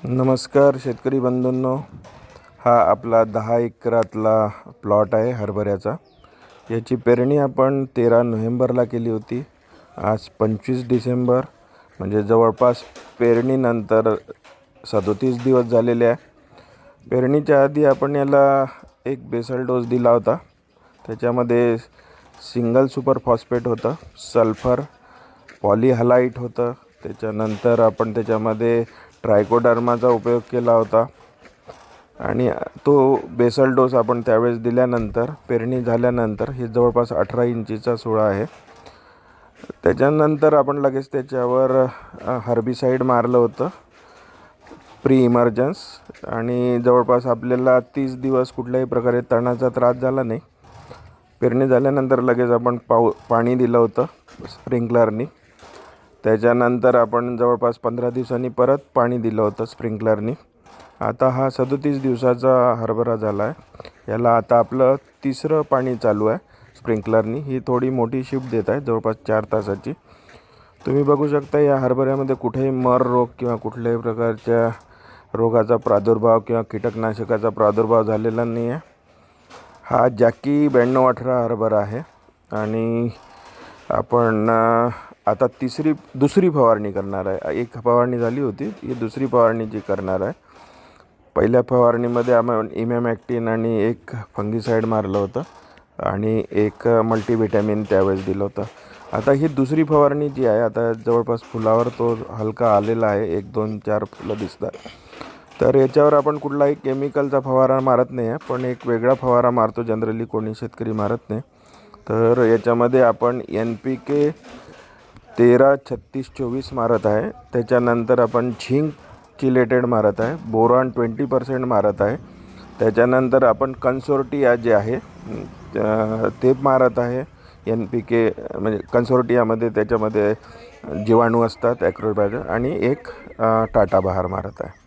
नमस्कार शेतकरी बंधूंनो, हा आपला 10 एकरातला प्लॉट आहे हरभऱ्याचा। याची पेरणी आपण 13 नोव्हेंबरला केली होती। आज 25 डिसेंबर, म्हणजे जवळपास पेरणीनंतर 37 दिवस झालेले आहे। पेरणीच्या आधी आपण याला एक बेसल डोस दिला होता। त्याच्यामध्ये सिंगल सुपर फॉस्फेट होतं, सल्फर पॉलीहलाइट होतं। त्याच्यानंतर आपण त्याच्यामध्ये ट्रायकोडर्माचा उपयोग केला होता आणि तो बेसल डोस आपण त्यावेळेस दिल्यानंतर पेरणी झाल्यानंतर हे जवळपास 18 इंचीचा सुळा आहे। त्याच्यानंतर आपण लगेच त्याच्यावर हर्बिसाइड मारलं होतं प्री इमर्जन्स, आणि जवळपास आपल्याला 30 दिवस कुठल्याही प्रकारे तणाचा त्रास झाला नाही। पेरणी झाल्यानंतर लगेच आपण पाणी दिलं होतं स्प्रिंकलरनी। त्याच्यानंतर आपण जवळपास 15 दिवसांनी परत पाणी दिलं होतं स्प्रिंकलरनी। आता हा 37 दिवसाचा हरभरा झाला आहे। याला आता आपलं तिसरं पाणी चालू आहे स्प्रिंकलरनी। ही थोडी मोठी शिफ्ट देत आहे, जवळपास 4 तासाची। तुम्ही बघू शकता या हरभऱ्यामध्ये कुठेही मर रोग किंवा कुठल्याही प्रकारच्या रोगाचा प्रादुर्भाव किंवा कीटकनाशकाचा प्रादुर्भाव झालेला नाही आहे। हा जॅकी 9218 हरभरा आहे आणि आपण आता दुसरी फवारणी करणार आहे। एक फवारणी झाली होती, ही दुसरी फवारणी जी करणार आहे। पहिल्या फवारणीमध्ये आपण इमॅमॅक्टिन आणि एक फंगीसाइड मारलं होतं आणि एक मल्टीव्हिटॅमिन त्यावेळेस दिलं होतं। आता ही दुसरी फवारणी जी आहे, आता जवळपास फुलावर तो हलका आलेला आहे, 1 2 4 फुलं दिसतात। तर याच्यावर आपण कुठलाही केमिकलचा फवारा मारत नाही आहे, पण एक वेगळा फवारा मारतो, जनरली कोणी शेतकरी मारत नाही। तर याच्यामध्ये आपण NPK 13 36 24 मारत आहे। त्याच्यानंतर आपण झिंक चिलेटेड मारत आहे, बोरॉन 20% मारत आहे। त्याच्यानंतर आपण कन्सोर्टिया जे आहे ते मारत आहे। NPK म्हणजे कन्सोर्टियामध्ये त्याच्यामध्ये जीवाणू असतात ॲक्रोबॅट, आणि एक टाटा बहार मारत आहे।